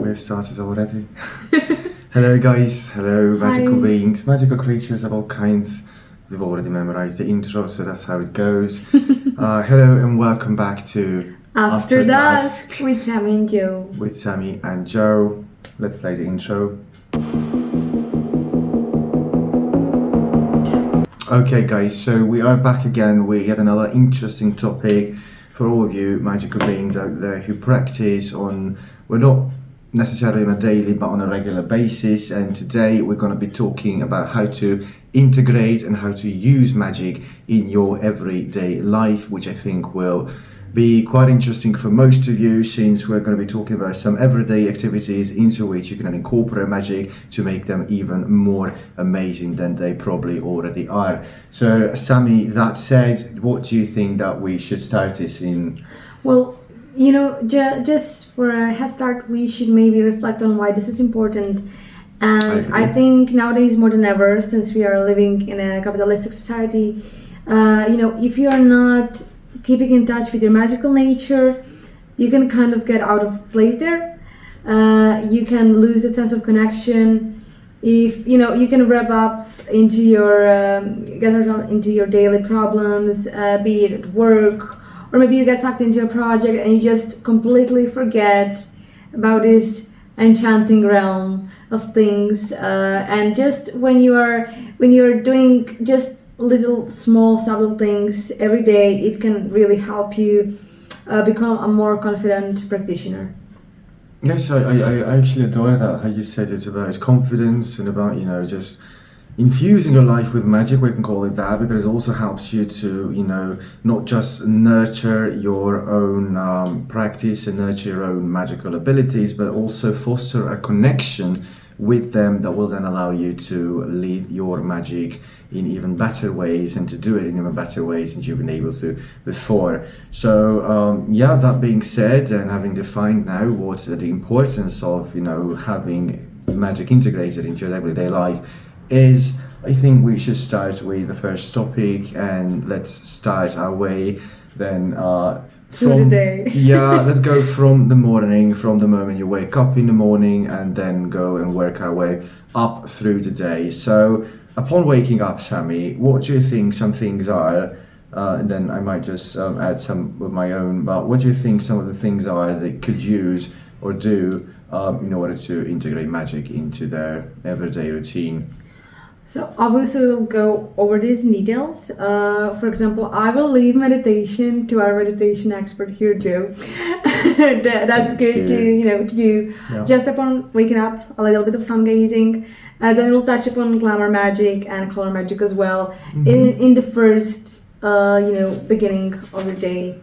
We've started already. Hello guys, hello magical beings, magical creatures of all kinds. We've already memorized the intro, so that's how it goes. Hello and welcome back to After Dusk with Sammy and Jo. With Sammy and Jo. Let's play the intro. Okay guys, so we are back again with yet another interesting topic for all of you magical beings out there who practice on, well, not necessarily on a daily but on a regular basis, and today we're going to be talking about how to integrate and how to use magic in your everyday life, which I think will be quite interesting for most of you, since we're going to be talking about some everyday activities into which you can incorporate magic to make them even more amazing than they probably already are. So Sammy, that said, what do you think that we should start this in? Well, you know, just for a head start, we should maybe reflect on why this is important. And I think nowadays more than ever, since we are living in a capitalistic society, if you are not keeping in touch with your magical nature, you can kind of get out of place there. You can lose that sense of connection. If you can wrap up into your into your daily problems, be it at work, or maybe you get sucked into a project and you just completely forget about this enchanting realm of things. And just when you're doing just little small subtle things every day, it can really help you become a more confident practitioner. Yes, I actually adore that, how you said it about confidence and about, just infusing your life with magic, we can call it that, because it also helps you to, not just nurture your own practice and nurture your own magical abilities, but also foster a connection with them that will then allow you to live your magic in even better ways and to do it in even better ways than you've been able to before. So that being said, and having defined now what's the importance of having magic integrated into your everyday life is, I think we should start with the first topic, and let's start our way then through the day. Let's go from the morning, from the moment you wake up in the morning, and then go and work our way up through the day. So upon waking up, Sammy, what do you think some things are? And then I might just add some of my own, but what do you think some of the things are that they could use or do in order to integrate magic into their everyday routine? So obviously we'll go over these details. For example, I will leave meditation to our meditation expert here, Jo. That's good to do just upon waking up, a little bit of sun gazing. Then we'll touch upon glamour magic and color magic as well in the first beginning of the day.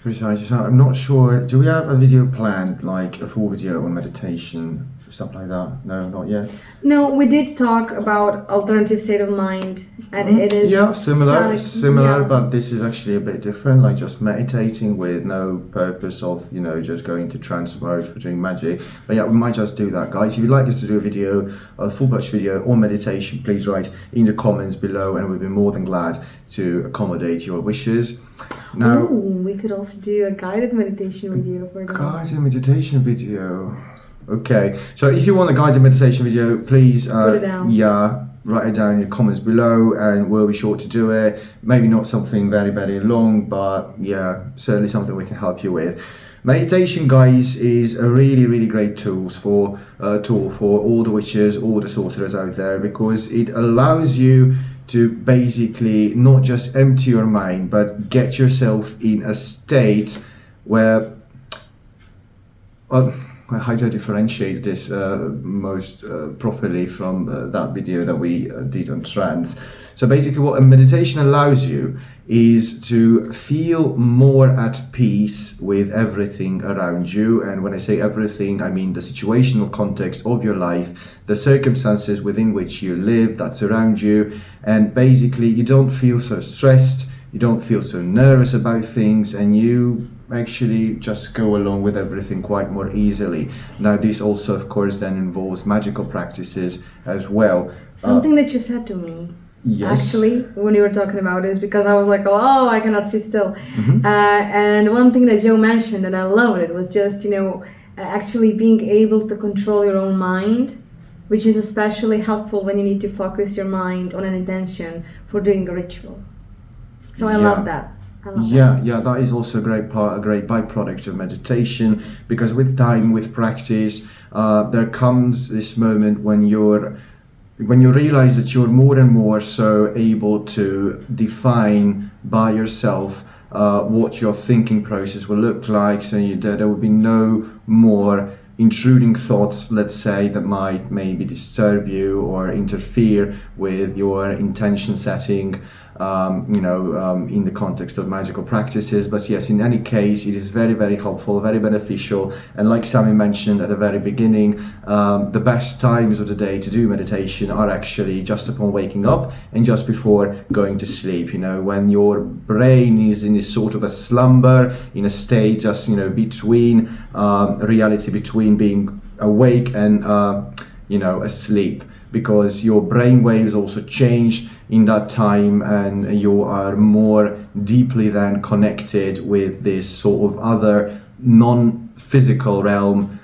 Precisely. So I'm not sure. Do we have a video planned, like a full video on meditation? Stuff like that? No, not yet. No, we did talk about alternative state of mind, and it is similar, but this is actually a bit different. Like just meditating with no purpose of just going to trance mode for doing magic. But yeah, we might just do that, guys. If you'd like us to do a video, a full-fledged video on meditation, please write in the comments below, and we'd be more than glad to accommodate your wishes. Now, we could also do a guided meditation video for them. Guided meditation video. Okay, so if you want a guided meditation video, please put it down. Write it down in the comments below, and we'll be sure to do it. Maybe not something very, very long, but certainly something we can help you with. Meditation, guys, is a really, really great tool for all the witches, all the sorcerers out there, because it allows you to basically not just empty your mind, but get yourself in a state where how do I differentiate this most properly from that video that we did on trance? So basically what a meditation allows you is to feel more at peace with everything around you. And when I say everything, I mean the situational context of your life, the circumstances within which you live, that surround you. And basically you don't feel so stressed, you don't feel so nervous about things, and you actually just go along with everything quite more easily. Now this also of course then involves magical practices as well. Something that you said to me actually when you were talking about this, because I was like, oh, I cannot sit still. And one thing that Jo mentioned, and I loved it, was just actually being able to control your own mind, which is especially helpful when you need to focus your mind on an intention for doing a ritual. So I love that. That is also a great byproduct of meditation, because with time, with practice, there comes this moment when you realize that you're more and more so able to define by yourself what your thinking process will look like. So there will be no more intruding thoughts, let's say, that might maybe disturb you or interfere with your intention setting, in the context of magical practices. But yes, in any case, it is very, very helpful, very beneficial. And like Sammy mentioned at the very beginning, the best times of the day to do meditation are actually just upon waking up and just before going to sleep. When your brain is in this sort of a slumber, in a state just, between reality, between being awake and, asleep, because your brain waves also change in that time, and you are more deeply then connected with this sort of other non-physical realm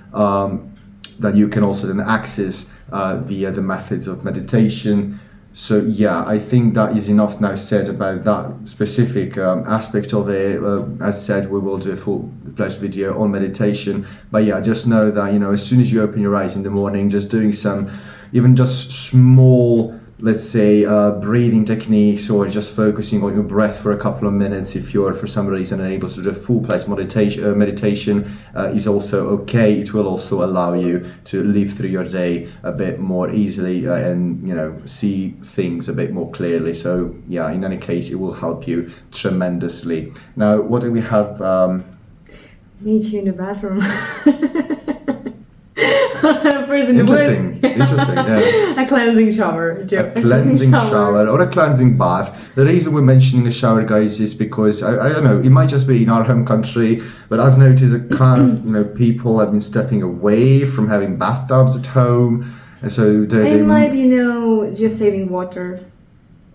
that you can also then access via the methods of meditation. So yeah, I think that is enough now said about that specific aspect of it. As said, we will do a full-fledged video on meditation, but yeah, just know that as soon as you open your eyes in the morning, just doing some even just small, let's say, breathing techniques, or just focusing on your breath for a couple of minutes, if you're for some reason unable to do a full-fledged meditation, is also okay. It will also allow you to live through your day a bit more easily and see things a bit more clearly. So yeah, in any case, it will help you tremendously. Now, what do we have? Meet you in the bathroom. Interesting, yeah. A cleansing shower, Joe. A cleansing shower or a cleansing bath. The reason we're mentioning a shower, guys, is because I don't know, it might just be in our home country, but I've noticed that kind of people have been stepping away from having bathtubs at home, and so it might be just saving water.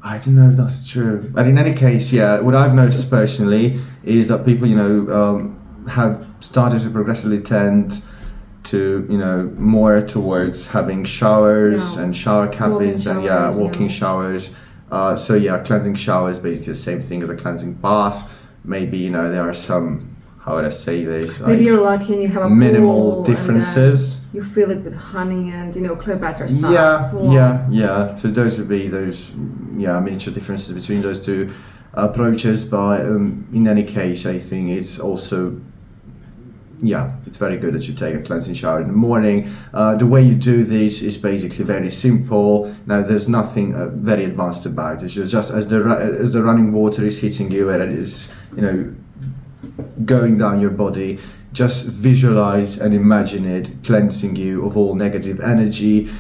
I don't know if that's true, but in any case, yeah, what I've noticed personally is that people have started to progressively tend to more towards having showers and shower cabins and walking showers. So yeah, cleansing shower is basically the same thing as a cleansing bath. Maybe there are some, how would I say this? Maybe you're lucky and you have a minimal pool differences. You fill it with honey and Cleopatra stuff. Yeah. So those would be those miniature differences between those two approaches. But in any case, I think it's also. Yeah, it's very good that you take a cleansing shower in the morning. The way you do this is basically very simple. Now, there's nothing very advanced about it. It's just as the running water is hitting you and it is, going down your body, just visualize and imagine it cleansing you of all negative energy.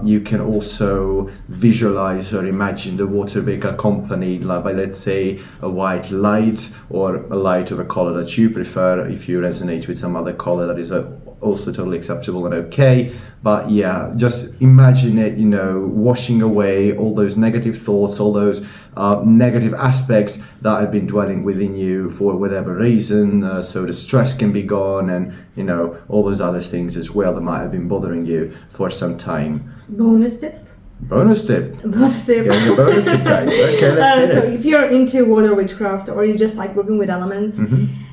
You can also visualize or imagine the water being accompanied by, let's say, a white light, or a light of a color that you prefer. If you resonate with some other color, that is also totally acceptable and okay. But yeah, just imagine it, washing away all those negative thoughts, all those negative aspects that have been dwelling within you for whatever reason. So the stress can be gone, and all those other things as well that might have been bothering you for some time. Bonus tip. Getting a bonus tip, guys. Okay, let's so if you're into water witchcraft, or you just like working with elements,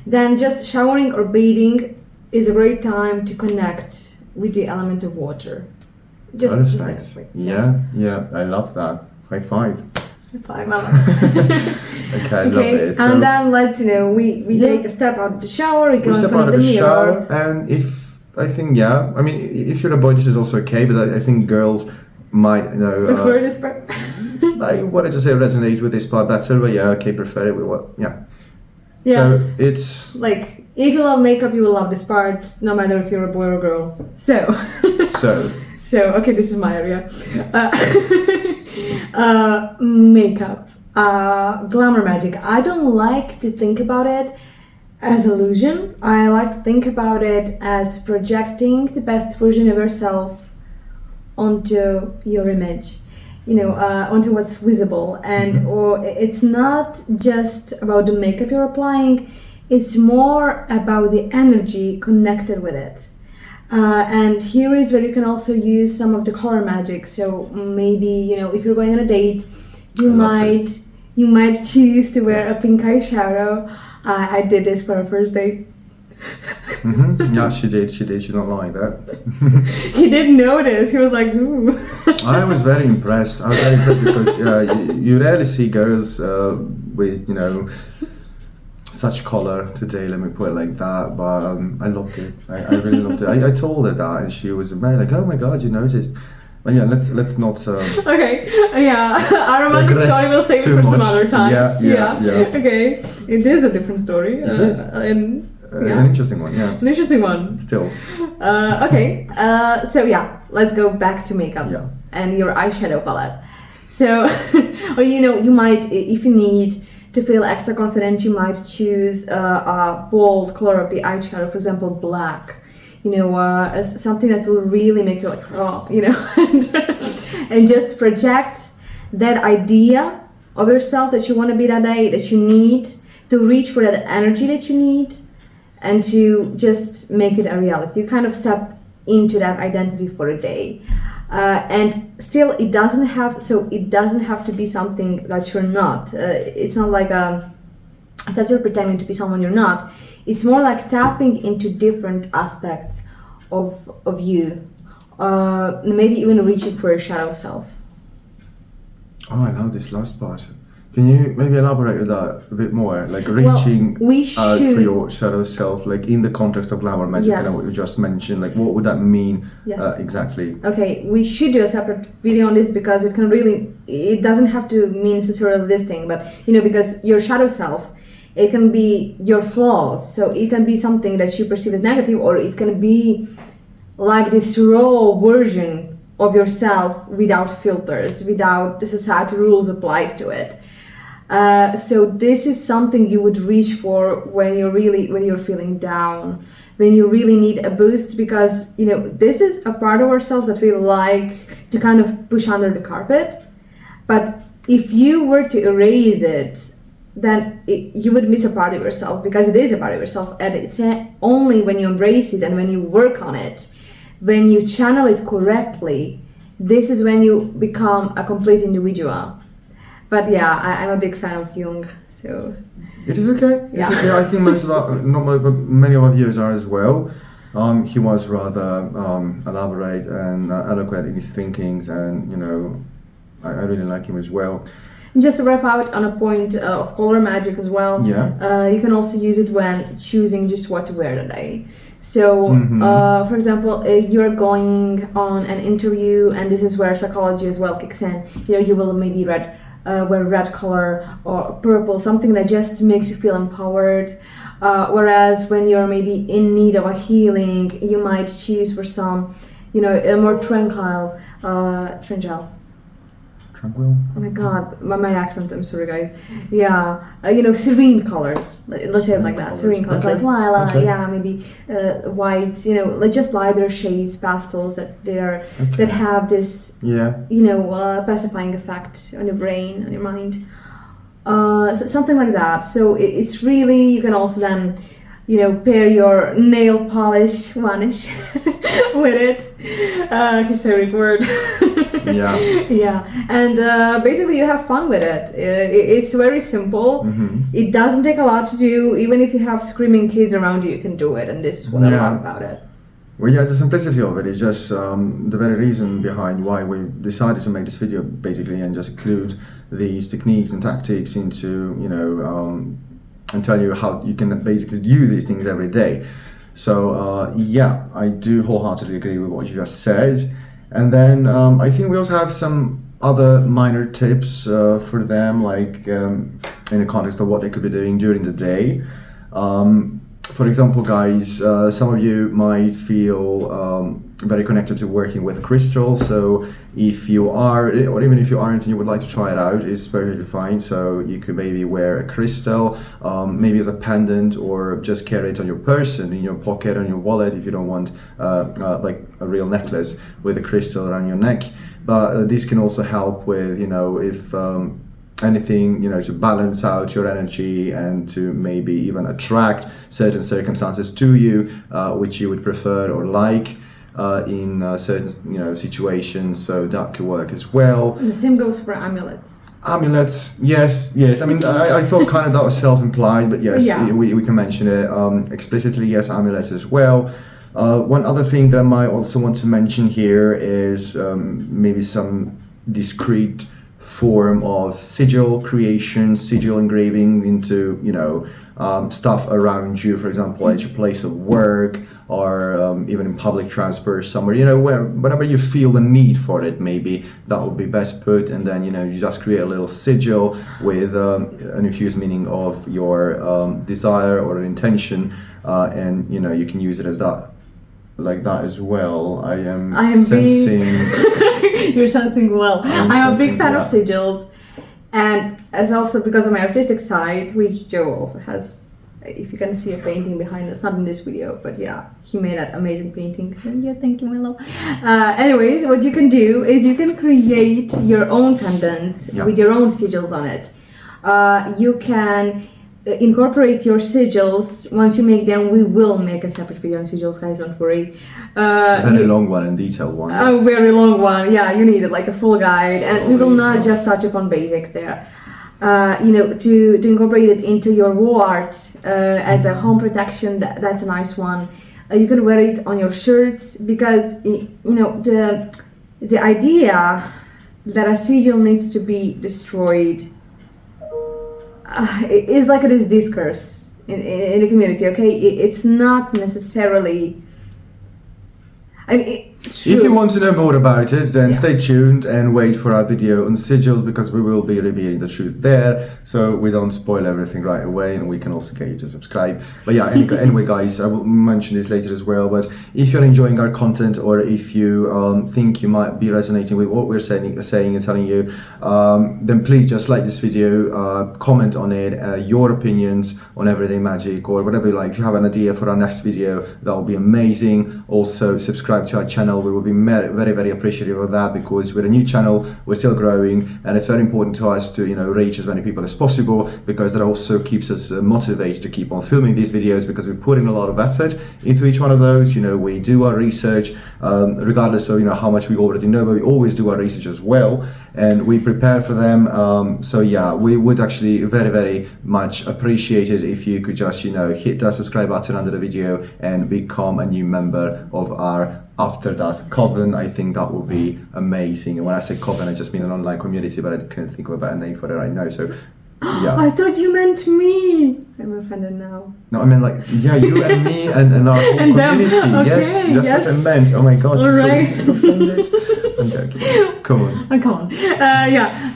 then just showering or bathing is a great time to connect with the element of water. Just yeah, I love that. High five. Okay, I love it. So, and then we take a step out of the shower, we go in front of the mirror. Shower, and if you're a boy, this is also okay, but I think girls might prefer this part. I wanted to say resonate with this part better, but prefer it with what? Yeah. So it's like, if you love makeup, you will love this part, no matter if you're a boy or a girl. So okay, this is my area. Makeup, glamour magic. I don't like to think about it as illusion. I like to think about it as projecting the best version of yourself onto your image, onto what's visible. And it's not just about the makeup you're applying, it's more about the energy connected with it. And here is where you can also use some of the color magic. So maybe, you know, if you're going on a date, you might choose to wear a pink eyeshadow. I did this for our first date. Yeah, she did. She's not lying there. He didn't notice. He was like, ooh. I was very impressed. Because you rarely see girls with, you know, such color today, let me put it like that. But I loved it. I really loved it. I told her that, and she was amazed, like, oh my god, you noticed. But yeah, let's not. Okay. Yeah. Our romantic story will save it for some other time. Yeah. Okay. It is a different story. It is. An interesting one. Yeah. An interesting one. Still. Okay. So yeah, let's go back to makeup. Yeah. And your eyeshadow palette. So, or you know, you might, if you need to feel extra confident, you might choose a bold color of the eyeshadow, for example, black. You know, something that will really make you like, oh, you know, and just project that idea of yourself that you want to be that day, that you need to reach for that energy that you need, and to just make it a reality. You kind of step into that identity for a day. And still, it doesn't have to be something that you're not. It's not like that you're pretending to be someone you're not. It's more like tapping into different aspects of you. Maybe even reaching for your shadow self. Oh, I love this last part. Can you maybe elaborate on that a bit more? Like reaching out for your shadow self, like in the context of Glamour Magic, yes. And what you just mentioned, like what would that mean yes. Exactly? Okay, we should do a separate video on this because it doesn't have to mean necessarily this thing, but you know, because your shadow self, it can be your flaws, so it can be something that you perceive as negative, or it can be like this raw version of yourself without filters, without the society rules applied to it. So this is something you would reach for when you're feeling down, when you really need a boost, because you know this is a part of ourselves that we like to kind of push under the carpet. But if you were to erase it, then you would miss a part of yourself, because it is a part of yourself, and it's only when you embrace it and when you work on it, when you channel it correctly, this is when you become a complete individual. But yeah, I'm a big fan of Jung, so... It is okay. Yeah. It's okay. I think many of our viewers are as well. He was rather elaborate and eloquent in his thinkings, and you know, I really like him as well. Just to wrap out on a point of color magic as well, you can also use it when choosing just what to wear that day. So, for example, you're going on an interview, and this is where psychology as well kicks in. You know, you will maybe wear red color or purple, something that just makes you feel empowered. Whereas when you're maybe in need of a healing, you might choose for some, you know, a more tranquil. Tranquil? Oh my god, my accent, I'm sorry guys. Yeah, you know, serene colors. Let's say it like that. Serene colors, like lilac, yeah, maybe whites, you know, like just lighter shades, pastels that have this, you know, pacifying effect on your brain, on your mind. So something like that. So it's really, you can also then, you know, pair your nail polish vanish with it. His favorite word. Yeah. And basically you have fun with it. It's very simple. It doesn't take a lot to do. Even if you have screaming kids around you, you can do it. And this is what I love about it. Well, yeah, the simplicity of it is just the very reason behind why we decided to make this video, basically, and just include these techniques and tactics into, you know, and tell you how you can basically do these things every day. So yeah, I do wholeheartedly agree with what you just said. And then I think we also have some other minor tips for them, like in the context of what they could be doing during the day. For example, guys, some of you might feel very connected to working with crystals. So if you are, or even if you aren't and you would like to try it out, it's perfectly fine. So you could maybe wear a crystal, maybe as a pendant, or just carry it on your person, in your pocket, on your wallet, if you don't want like a real necklace with a crystal around your neck. But this can also help with, you know, if anything, to balance out your energy and to maybe even attract certain circumstances to you, which you would prefer or like in certain, situations. So that could work as well. And the same goes for amulets. Amulets, yes. I mean, I thought kind of that was self-implied, but yes, we can mention it explicitly. Yes, amulets as well. One other thing that I might also want to mention here is maybe some discrete form of sigil creation, sigil engraving into, stuff around you, for example, at your place of work or even in public transport somewhere, whenever you feel the need for it, maybe that would be best put. And then, you just create a little sigil with an infused meaning of your desire or intention, and, you can use it as that, like that as well. I am sensing... You're sensing well. I'm a big fan of sigils, and as also because of my artistic side, which Joe also has. If you can see a painting behind us, not in this video, but yeah, he made that amazing painting. So yeah, thank you, my love. Anyways, what you can do is you can create your own pendants with your own sigils on it. You can incorporate your sigils. Once you make them, we will make a separate video on sigils, guys, don't worry. A very long one and detailed one. A very long one, yeah, you need it, like a full guide, and we will not just touch upon basics there. To incorporate it into your wall art as a home protection, that's a nice one. You can wear it on your shirts, because the idea that a sigil needs to be destroyed is like this discourse in the community, okay? It's not necessarily... If you want to know more about it, then stay tuned and wait for our video on sigils, because we will be revealing the truth there, so we don't spoil everything right away, and we can also get you to subscribe. But yeah, anyway guys, I will mention this later as well, but if you're enjoying our content, or if you think you might be resonating with what we're saying and telling you, then please just like this video, comment on it, your opinions on everyday magic or whatever you like. If you have an idea for our next video, that would be amazing. Also subscribe to our channel. We will be very, very appreciative of that, because we're a new channel, we're still growing, and it's very important to us to reach as many people as possible, because that also keeps us motivated to keep on filming these videos, because we put in a lot of effort into each one of those. We do our research, regardless of how much we already know, but we always do our research as well, and we prepare for them. So yeah, we would actually very, very much appreciate it if you could just hit that subscribe button under the video and become a new member of our After Dusk Coven. I think that would be amazing. And when I say coven, I just mean an online community, but I couldn't think of a better name for it right now. So yeah. I thought you meant me. I'm offended now. No, I mean you and me and our whole community. Okay, yes, that's what I meant. Oh my god, you're so offended. I'm joking. Come on. Come on.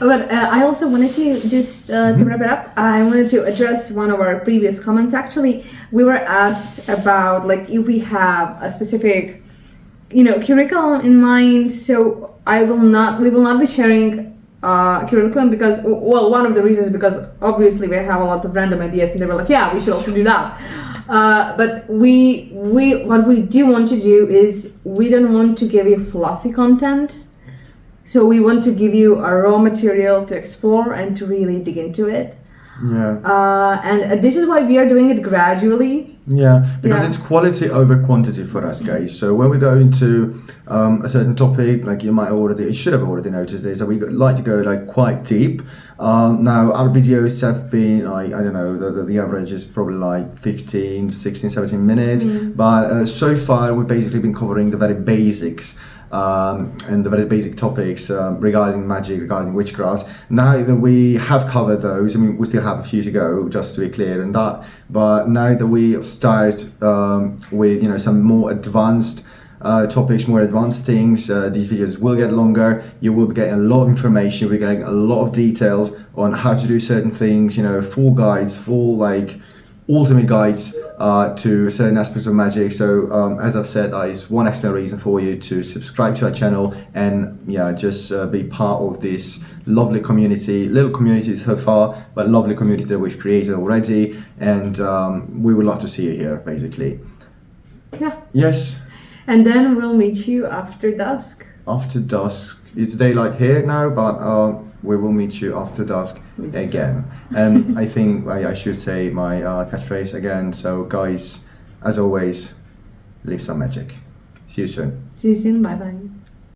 But I also wanted to just to wrap it up. I wanted to address one of our previous comments. Actually, we were asked about if we have a specific curriculum in mind. So we will not be sharing curriculum, because one of the reasons is because obviously we have a lot of random ideas, and they were like, yeah, we should also do that. But what we do want to do is we don't want to give you fluffy content. So we want to give you a raw material to explore and to really dig into it. Yeah. And this is why we are doing it gradually. Yeah, because it's quality over quantity for us, guys. So when we go into a certain topic, you should have already noticed this, that we like to go quite deep. Now our videos have been I don't know, the average is probably 15, 16, 17 minutes, but so far we've basically been covering the very basics. And the very basic topics regarding magic, regarding witchcraft. Now that we have covered those, we still have a few to go, just to be clear on that, but now that we start with some more advanced topics, more advanced things, these videos will get longer. You will be getting a lot of information, you'll be getting a lot of details on how to do certain things, full guides, full ultimate guides to certain aspects of magic. So as I've said, that is one extra reason for you to subscribe to our channel and just be part of this lovely community, little community so far, but lovely community that we've created already, and we would love to see you here, basically. Yeah. Yes. And then we'll meet you after dusk. after dusk. It's daylight here now, but we will meet you after dusk again. And I think I should say my catchphrase again. So guys, as always, leave some magic. See you soon. See you soon. Bye bye.